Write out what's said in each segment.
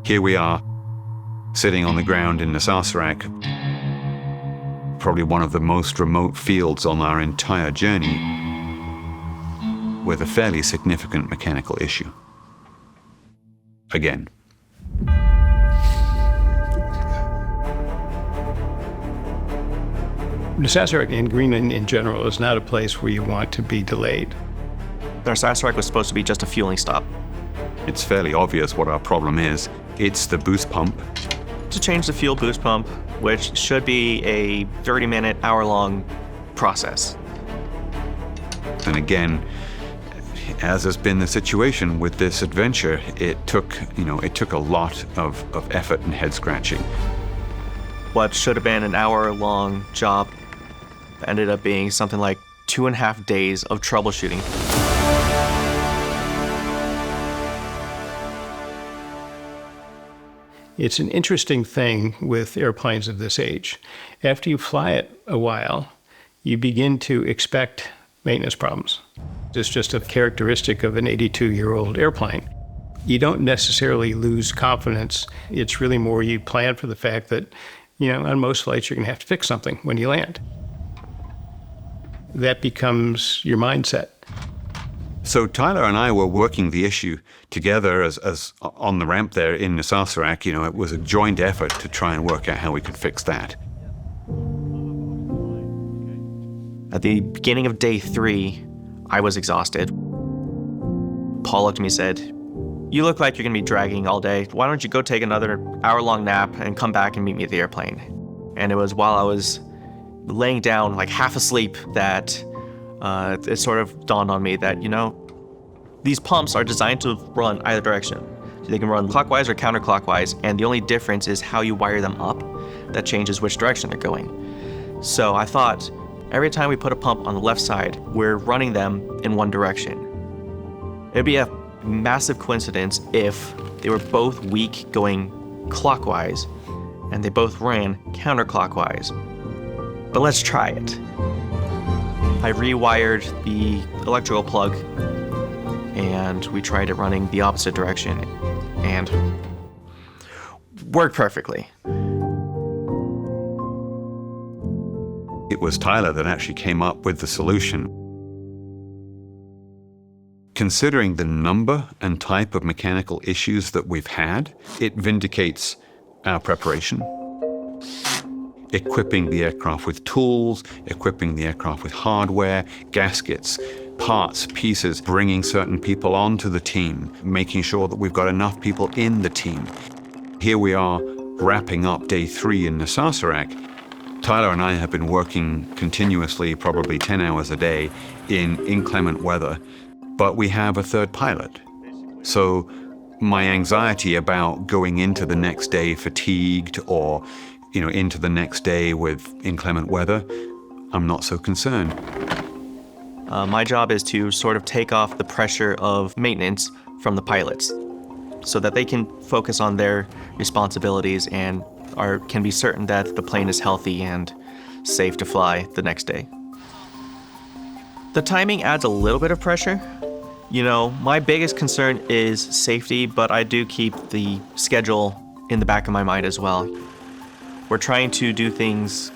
Here we are, sitting on the ground in Saareaq, probably one of the most remote fields on our entire journey, with a fairly significant mechanical issue. Again. Saareaq in Greenland in general is not a place where you want to be delayed. Our Saareaq was supposed to be just a fueling stop. It's fairly obvious what our problem is. It's the boost pump. To change the fuel boost pump, which should be a 30-minute, hour-long process. And again, as has been the situation with this adventure, it took a lot of effort and head scratching. What should have been an hour-long job ended up being something like 2.5 days of troubleshooting. It's an interesting thing with airplanes of this age. After you fly it a while, you begin to expect maintenance problems. It's just a characteristic of an 82-year-old airplane. You don't necessarily lose confidence. It's really more you plan for the fact that, on most flights you're going to have to fix something when you land. That becomes your mindset. So Tyler and I were working the issue together as on the ramp there in Saareaq. It was a joint effort to try and work out how we could fix that. At the beginning of day 3, I was exhausted. Paul looked at me and said, "You look like you're going to be dragging all day. Why don't you go take another hour-long nap and come back and meet me at the airplane?" And it was while I was laying down, like half asleep, that it sort of dawned on me that, these pumps are designed to run either direction. They can run clockwise or counterclockwise, and the only difference is how you wire them up that changes which direction they're going. So I thought, every time we put a pump on the left side, we're running them in one direction. It'd be a massive coincidence if they were both weak going clockwise and they both ran counterclockwise. But let's try it. I rewired the electrical plug and we tried it running the opposite direction and worked perfectly. It was Tyler that actually came up with the solution. Considering the number and type of mechanical issues that we've had, it vindicates our preparation. Equipping the aircraft with tools, equipping the aircraft with hardware, gaskets, parts, pieces, bringing certain people onto the team, making sure that we've got enough people in the team. Here we are wrapping up day 3 in Saareaq. Tyler and I have been working continuously, probably 10 hours a day, in inclement weather, but we have a third pilot. So my anxiety about going into the next day fatigued or, into the next day with inclement weather, I'm not so concerned. My job is to sort of take off the pressure of maintenance from the pilots so that they can focus on their responsibilities and can be certain that the plane is healthy and safe to fly the next day. The timing adds a little bit of pressure. My biggest concern is safety, but I do keep the schedule in the back of my mind as well. We're trying to do things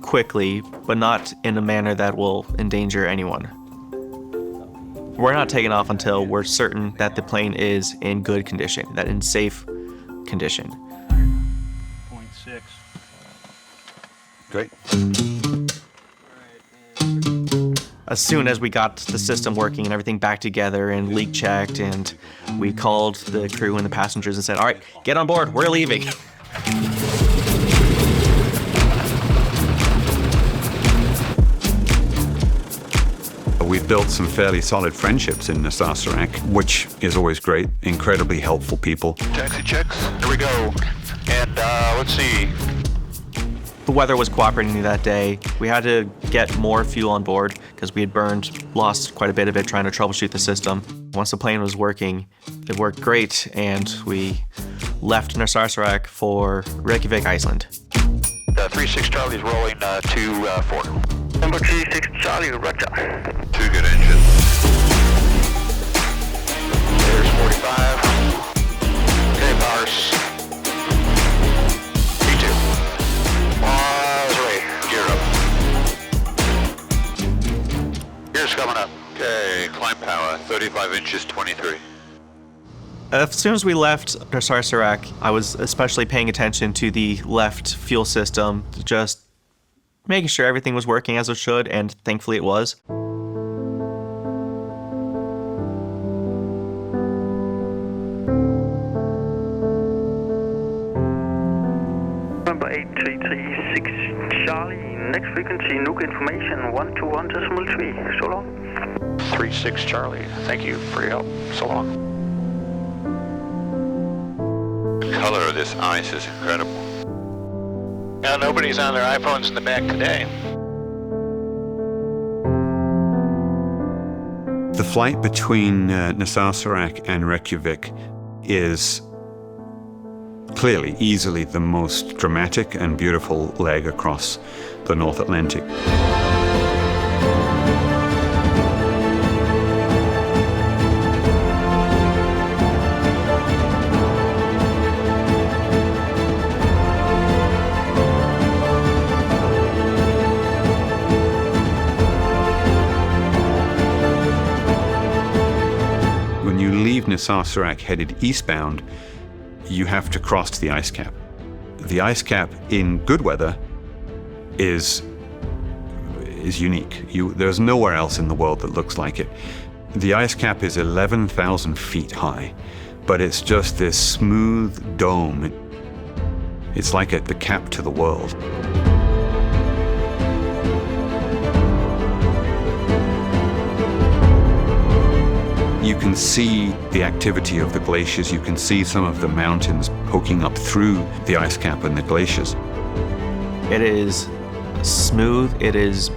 quickly, but not in a manner that will endanger anyone. We're not taking off until we're certain that the plane is in good condition, that in safe condition. 0.6. Great. As soon as we got the system working and everything back together and leak checked, and we called the crew and the passengers and said, "All right, get on board, we're leaving." We've built some fairly solid friendships in Saareaq, which is always great, incredibly helpful people. Taxi checks, here we go. And let's see. The weather was cooperating that day. We had to get more fuel on board because we had lost quite a bit of it trying to troubleshoot the system. Once the plane was working, it worked great, and we left Saareaq for Reykjavik, Iceland. 3-6 Charlie's rolling 2-4. Number 3-6 Charlie, roger. 2 good engines. There's 45. Okay, power which is 23. As soon as we left Saaresuaq, I was especially paying attention to the left fuel system, just making sure everything was working as it should, and thankfully it was. Number 8336 Charlie, next frequency, Nuke information 121.3. So long. 36 Charlie. Thank you for your help. So long. The color of this ice is incredible. Now nobody's on their iPhones in the back today. The flight between Saaresuaq and Reykjavik is clearly, easily the most dramatic and beautiful leg across the North Atlantic. When you leave Saaresuaq headed eastbound, you have to cross the ice cap. The ice cap in good weather is unique. There's nowhere else in the world that looks like it. The ice cap is 11,000 feet high, but it's just this smooth dome. It's like the cap to the world. You can see the activity of the glaciers. You can see some of the mountains poking up through the ice cap and the glaciers. It is smooth. It is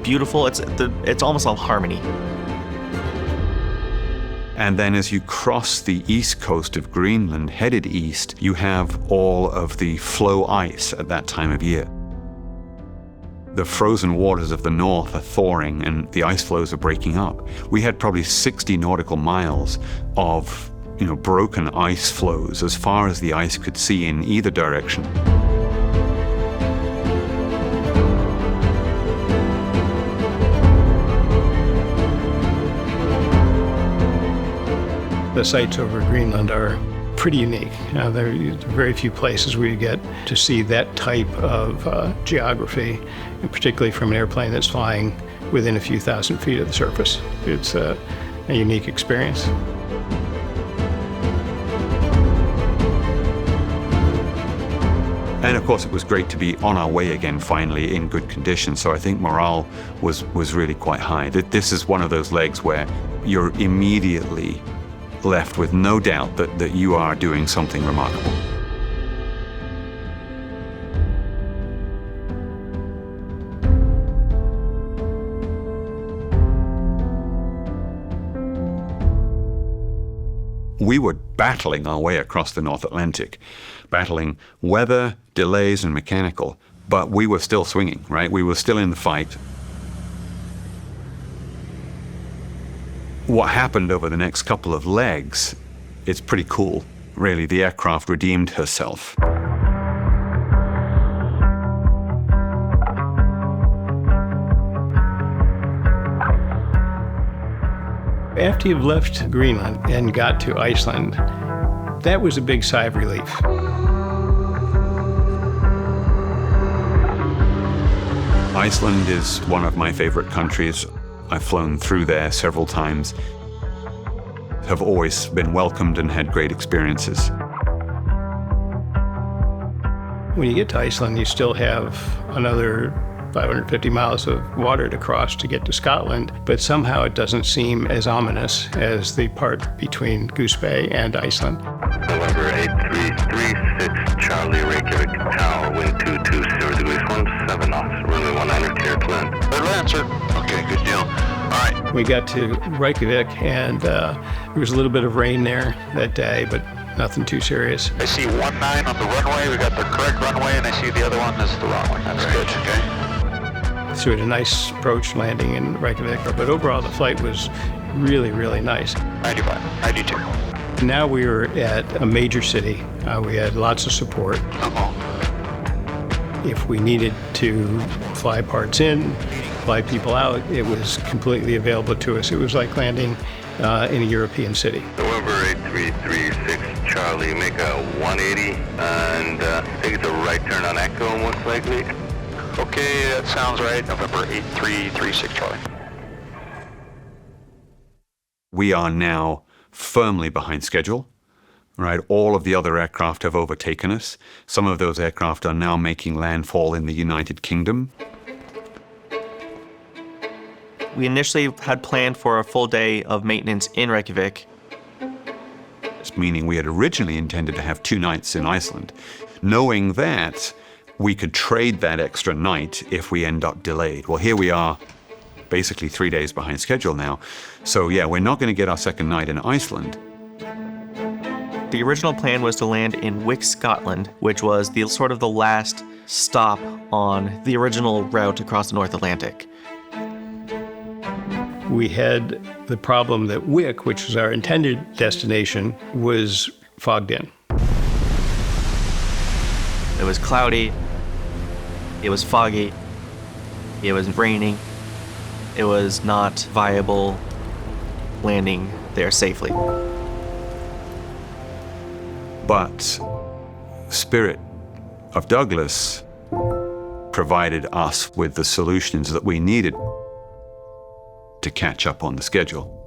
beautiful. It's almost all harmony. And then as you cross the east coast of Greenland, headed east, you have all of the floe ice at that time of year. The frozen waters of the north are thawing and the ice floes are breaking up. We had probably 60 nautical miles of, broken ice floes as far as the ice could see in either direction. The sites over Greenland are pretty unique. There are very few places where you get to see that type of geography, and particularly from an airplane that's flying within a few thousand feet of the surface. It's a unique experience. And of course, it was great to be on our way again, finally, in good condition. So I think morale was really quite high. This is one of those legs where you're immediately left with no doubt that you are doing something remarkable. We were battling our way across the North Atlantic, battling weather, delays, and mechanical, but we were still swinging, right? We were still in the fight. What happened over the next couple of legs, it's pretty cool. Really, the aircraft redeemed herself. After you've left Greenland and got to Iceland, that was a big sigh of relief. Iceland is one of my favorite countries. I've flown through there several times, have always been welcomed and had great experiences. When you get to Iceland, you still have another 550 miles of water to cross to get to Scotland, but somehow it doesn't seem as ominous as the part between Goose Bay and Iceland. November 8336 Charlie, Reykjavik, tower, wind 220 degrees 17 knots, runway 19 clear to land. Good answer. Okay, good deal. All right. We got to Reykjavik and there was a little bit of rain there that day, but nothing too serious. I see 19 on the runway. We got the correct runway, and I see the other one is the wrong one. That's good. Okay. So we had a nice approach landing in Reykjavik, but overall the flight was really, really nice. 95, 92. Now we were at a major city. We had lots of support. If we needed to fly parts in, fly people out, it was completely available to us. It was like landing in a European city. November 8336 Charlie, make a 180 and take the right turn on Echo most likely. Okay, that sounds right. November 8336 Charlie. We are now firmly behind schedule, right? All of the other aircraft have overtaken us. Some of those aircraft are now making landfall in the United Kingdom. We initially had planned for a full day of maintenance in Reykjavik. Meaning we had originally intended to have 2 nights in Iceland, knowing that we could trade that extra night if we end up delayed. Well, here we are, basically 3 days behind schedule now. So yeah, we're not going to get our second night in Iceland. The original plan was to land in Wick, Scotland, which was the sort of the last stop on the original route across the North Atlantic. We had the problem that Wick, which was our intended destination, was fogged in. It was cloudy, it was foggy, it was raining, it was not viable landing there safely. But Spirit of Douglas provided us with the solutions that we needed to catch up on the schedule.